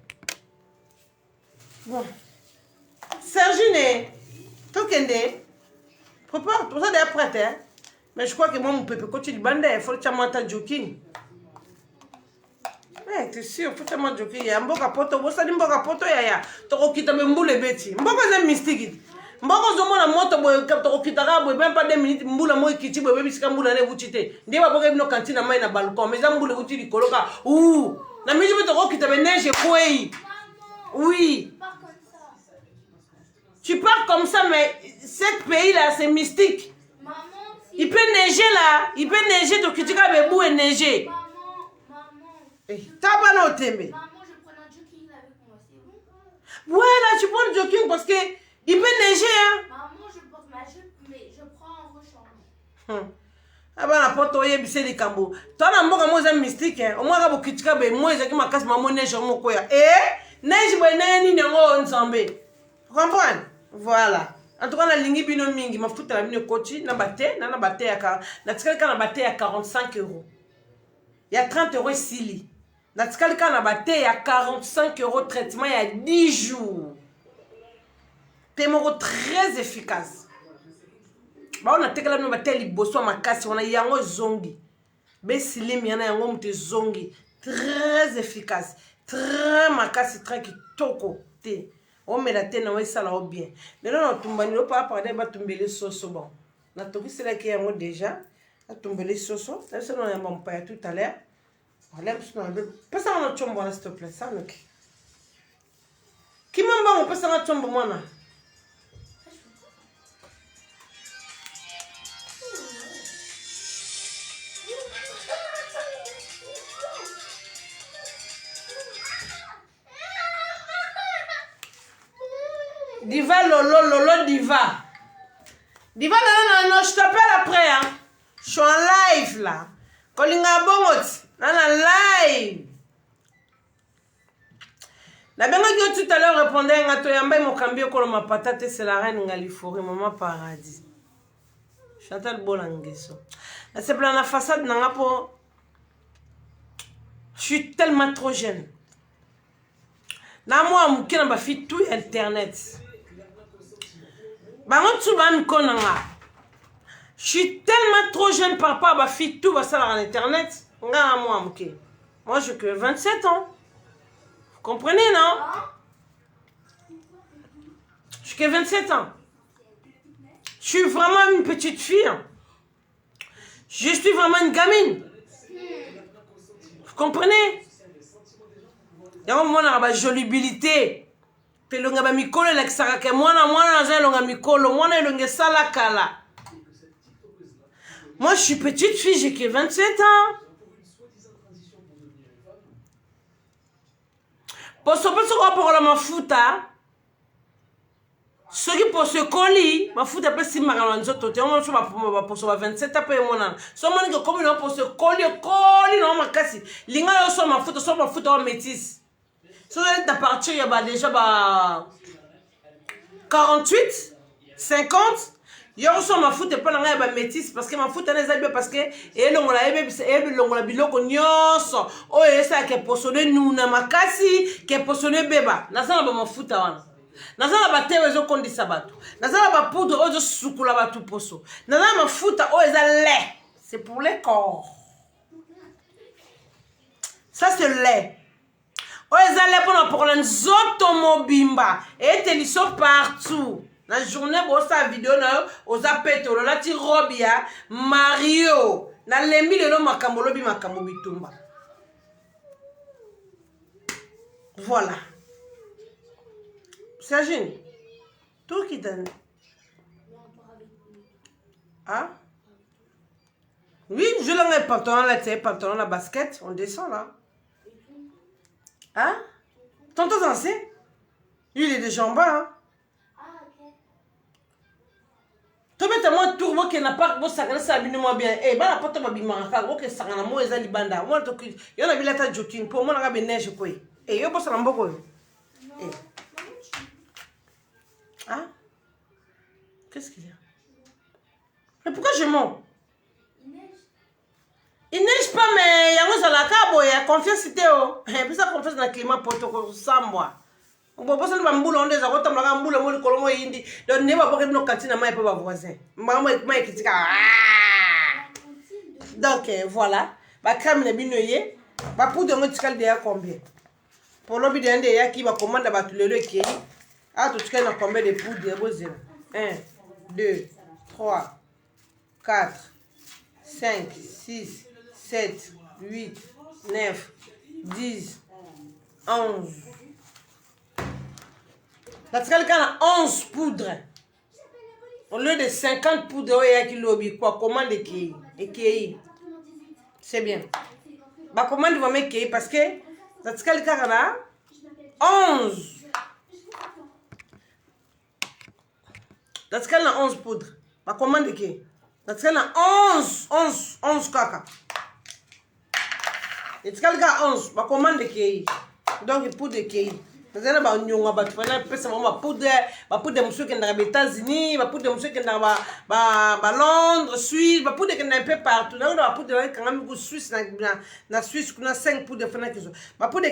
Bon. Sergine, tokende. Prépare tout ça d'après hein. Mais je crois que moi mon pépé quand tu dis bande, il faut que tu m'entends joking. Eh, t'es sûr, faut que tu joking. Ya mboka poto, bo sa mboka poto ya. Toko kita me mbule beti. Mboka za mystique. Mboko zomo na moto boy to kitaka boy même pas 2 minutes mbula moy kiti boy bisika mbula ne buchite ndiye baboka bino kantina mai na balcon mais mbula buti likoloka ou na miji to kitaba neige kwei oui tu pars comme ça mais ce pays là c'est mystique maman il peut neiger là il peut neiger to kitika bebu et neiger maman eh tabana otembe maman je prends un jogging avec moi c'est bon voilà tu prends le jogging parce que il peut neiger, hein? Maman, je porte ma jupe, mais je prends un rechange. Ah ben, la porte, il y a des cambo. Toi, la mort, moi, c'est mystique, hein? Au moins, il y a beaucoup de cas, mais moi, j'ai ma casse, maman, neige, mon coya. Eh? Neige, moi, neige, ni on s'en Tu comprends? Voilà. En tout cas, la ligne bino mingi, ma fout à la mine coach, na bate à 45 €. Il y a 30 € ici. Na tkalika na bate à 45 € traitement, il y a 10 jours. Témoro très efficace. Bah on a tekala no bateli boso makasi on a yango zongi. Be silim yana yango mte zongi très efficace. Très makasi très kitoko te. On met la tête na we sala bien. Lelo na tumbani lo pa pa ba tumbele soso bon. Na toki sela ki yango déjà. Na tumbele soso. Ça c'est non bon pa tout à l'heure. On l'aime sur un peu. Passe à notre chombo s'il te plaît ça ok. Qui m'en on passe à notre chombo moi na. Diva lolo diva. Diva non, je t'appelle après hein. Je suis en live là. Kolinga bongot, en live. La benga qui tout à l'heure répondait à toi yamba mo cambio ko ma patate c'est la reine ngalifori maman paradis. Chantal Bolangeso. Là c'est plan la façade nanga po. Je suis tellement trop jeune. Na moi mukina ba fit tout internet. Je suis tellement trop jeune par rapport à ma fille, tout va ça en internet. Moi, j'ai que 27 ans. Vous comprenez, non? J'ai que 27 ans. Je suis vraiment une petite fille. Je suis vraiment une gamine. Vous comprenez? Il y a un moment où la jolibilité. Longa ba mikolo la kisaka mwana za longa mikolo mwana longa sala kala. Moi je suis petite fille, j'ai que 27 ans. Pour ce rapport à la mafuta, ce qui pour ce colis, mafuta peut si maralon zoto te on va pour ce 27 ans pe mona. So moni que comme non pour ce colis non makasi. Linga yo so mafuta en métis. Si vous êtes à partir, il y a déjà 48, 50. Il y a aussi ma foot et pas la métisse parce que ma foot est bien parce que elle on la biloko nyonso oh et ça qui est posonné nous na makasi qui est posonné beba na ça ba foot wana na ça ba tewe zo kondisa bato na ça ba poudre ozo sukula bato poso na ça ma foot oh ça lait c'est pour les corps ça c'est lait. Oyezale pour na pour nzoto mobimba. Et te liso partout. La journée bo sa vidéo na oza petolo la ti robia Mario. Na lembi lelo makambo lobi makambo bitumba. Voilà. C'est génial. Tout qui donne. Hein? Oui, je l'ai un pantalon là, tu sais, pantalon la basket, on descend là. Hein? Tonton Zancé? Lui, il est déjà en bas, hein? Tu mets tellement tourbo qui n'a pas beau sagana ça bien moi bien. Eh, bah la porte m'a bien marqué. Ok, sagana moi ezali banda. Moi to ki, yo na bilata joking pour moi na be neige quoi. Eh, yo bossa mboko. Eh. Hein? Qu'est-ce qu'il y a? Mais pourquoi je mens? Il neige pas, mais il y a un cabo, il y a confiance. Et puis ça, confiance dans le climat pour te sans moi. On peut pas se faire un boulot, on est à côté de la boule, on est colombo indi. Donc, ne va pas que nous cantine à ma voisin. Maman est critique. Donc, voilà. Ma crème est bien noyée. Ma poudre de motical de combien? Pour l'objet d'un des qui va commander à tout le qui est. Ah, tout ce qu'il y a combien de poudres? 1, 2, 3, 4, 5, 6, 7, 8, 9, 10, 11. Parce qu'elle a 11 poudres. Au lieu de 50 poudres, il y a qui lobby. Quoi, commande de qui? C'est bien. Bah, commande va mettre qui? Parce que parce qu'elle a 11. Parce qu'elle a 11 poudres. Bah, commande de qui? Parce qu'elle a 11 caca. Et parce qu'elle a 11. Bah, commande de qui? Donc, poudre de qui? Parce qu'elle a une poudre de monsieur qui est aux États-Unis, poudre de monsieur qui est à Londres, Suisse, poudre qui est un peu partout. Là, on a poudre qui est en Suisse, dans Suisse, on a 5 poudres de poudre qui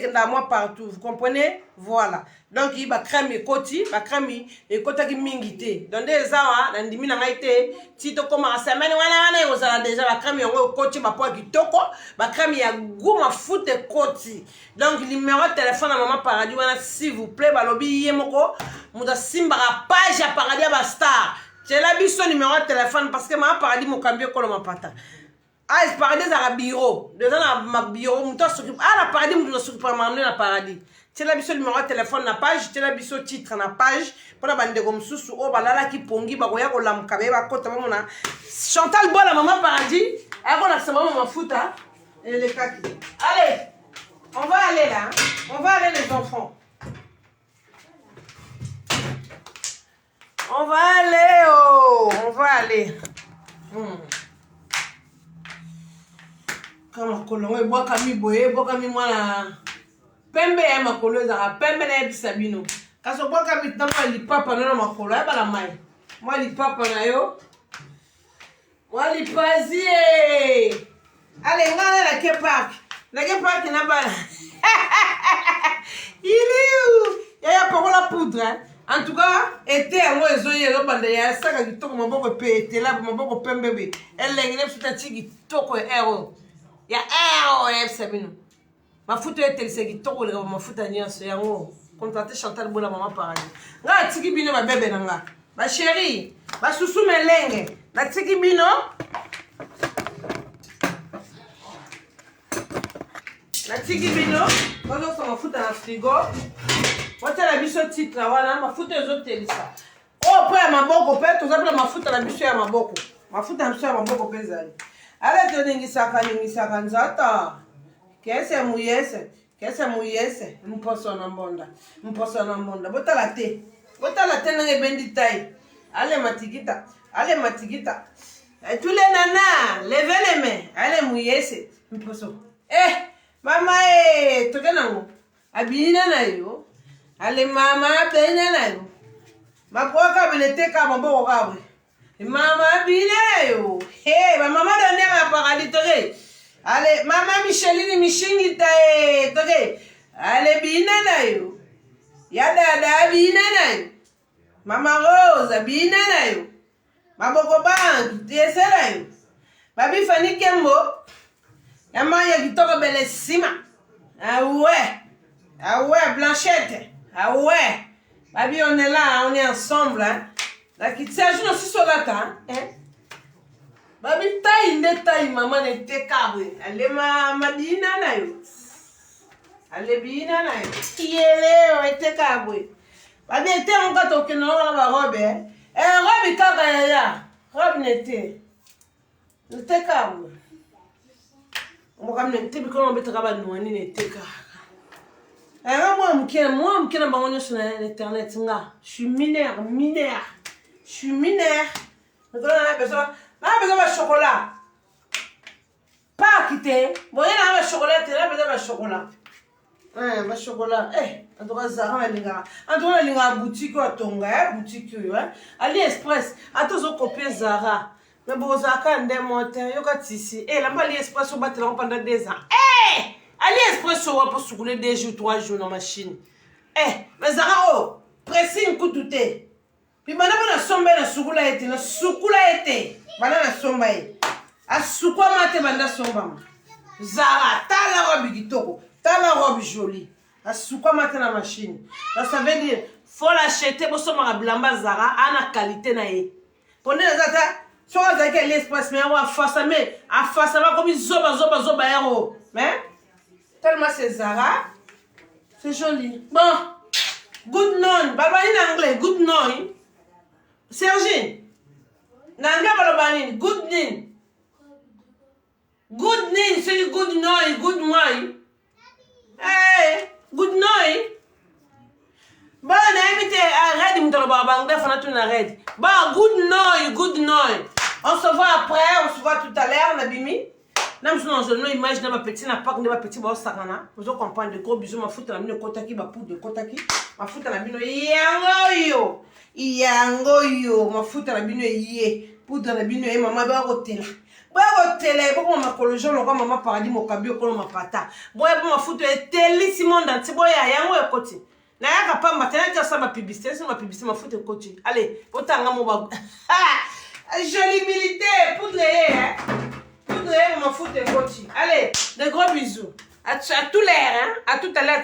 est à moi partout. Vous comprenez? Voilà. Donc, il va crème et côté, et côté qui mingité. Donc, des awa, dans 10 000 ans, si tu commences à mener, on a déjà la crème et côté, ma poids qui toko, ma crème et goût, ma foute et côté. Donc, le numéro de téléphone à maman paradis, s'il vous plaît, balobi yemoko, muda simba page à paradis à star. J'ai la son numéro de téléphone parce que ma paradis mon cambio kolo ma pata. Ah, il paradis à la bureau. Déjà ma bureau, muta s'occupe. Ah, la paradis muta s'occupe pour m'amener la paradis. J'ai la son numéro de téléphone na page, j'ai la son titre na page pour la bande comme sous oh balala qui pongi ba goya ko lam kabe ba kota mona. Chantal Bola maman paradis, elle va la sama maman fouta et les kaki. Allez, on va aller là. On va aller les enfants. On va aller, oh, on va aller. Comme colon, et bois kami boye, bois kami moi la. Pembe ya makolo za pembe na ebisabino. Kaso bois kami tamba li papa na makolo ya bala mai. Moi li papa na yo. Moi li pazie. Allez, ngana la ke park. La ke park na bala. Il est où? Il y a pas la poudre, hein? En tout cas, été à moi, ils ont eu le bandé, il y a ça qui toque mon bon pété là, mon bon bébé. Elle l'a gagné sur ta tigui, toque héros. Il y a héros, et c'est bien. Ma foute est telle, c'est qui toque le ma foute à nier, c'est un mot. Contraté Chantal Bola, maman paradis. Là, tigui bino, ma bébé, là. Ma chérie, ma soussou, mes lengues. La tigui bino. La tigui bino. Quand on s'en fout dans le frigo. Moi, tu as la biche au titre, voilà, ma foute aux autres, ça. Oh, après, ma boko, peut-être, tu as ma foute à la biche à ma boko. Ma foute à ma boko, peut-être. Allez, tu n'es pas nzata. Qu'est-ce que mouyesse? Qu'est-ce que mouyesse? Nous passons en bonda. Nous passons en bonda. Bota la thé. Bota la thé, n'est benditaille. Allez, ma tigita. Allez, ma tigita. Et tous les nanas, levez les mains. Allez, mouyesse. Nous passons. Eh, maman, tu es là. Abina na yo. Allez, maman, abina na yo. Ma poka belete ka mambo kabre. Maman abina yo. Hey, ma maman donne ma paradis toge. Allez, maman Micheline Michingi tae toge. Allez, bina na yo. Ya dada bina na yo. Maman Rose bina na yo. Ma boko bank tiesela yo. Babi Fanny Kembo. Ya maya kitoko bele sima. Ah ouais. Ah ouais, Blanchette. Ah ouais. Babi, on est là, on est ensemble. Hein. La kitsajoun aussi sur la table. Hein. Babi, taille, maman n'était câble. Allez, ma dina na yo. Allez, bina na yo. Yele, était câble. Babi, était en gâteau que nous avons la robe. Robe, kaka ya. Robe n'était. N'était câble. On va ramener un on va travailler nous, on est TK. Moi, je suis sur Internet. Je suis mineur. Je suis mineur. On a besoin de chocolat. Pas quitter. Bon, il y a un chocolat, il y a besoin de chocolat. Un chocolat. En tout cas, Zara, en tout cas, il y a une boutique à Tonga, boutique. AliExpress. Attends, copier Zara. Mais bon, Zara, on est monté. Il y a ici. Là-bas, AliExpress, on va pendant 2 ans. AliExpress, on va pour soucouler 2 jours, 3 jours dans la machine. Mais Zara, pressing coup tout est. Puis maintenant, on a sombé dans soukoula été. Dans soukoula été. Maintenant, on a sombé. A soukoua mate, banda somba. Zara, t'as la robe kitoko. T'as la robe jolie. A soukoua mate dans la machine. Donc, ça veut dire, faut l'acheter pour son blamba Zara, à la qualité na ye. Pendant les attaques, si on a l'Express, mais on va faire ça, comme zoba héros. Mais, tellement c'est Zara, c'est joli. Bon, good night. Balbani en anglais, good night. Sergi, en anglais, balbani, good night. Good night, c'est good night, good night. Hey, good night. Bah, on a invité à Red, bah, good night. On se voit après, on se voit tout à l'heure, on a bimi. Nam son non imagine ma petit na pas ma petit boss sakana. Vous comprenez de gros bisous ma fout la mine kotaki ba poudre de kotaki. Ma fout la mine yango yo ma fout la mine yé poudre la mine maman ba hôtel. Ba hôtel ba ma kolojo lo maman paradis mo kabio ko ma pata. Boya ba ma fout teli simon dans ti boya yango e koti. Na yaka pa matena ta sa ma publicité, c'est ma publicité ma fout e koti. Allez, otanga mo ba. Jolibilité poudre hein. Allez, de gros bisous. À tout l'air, hein? À tout à l'heure,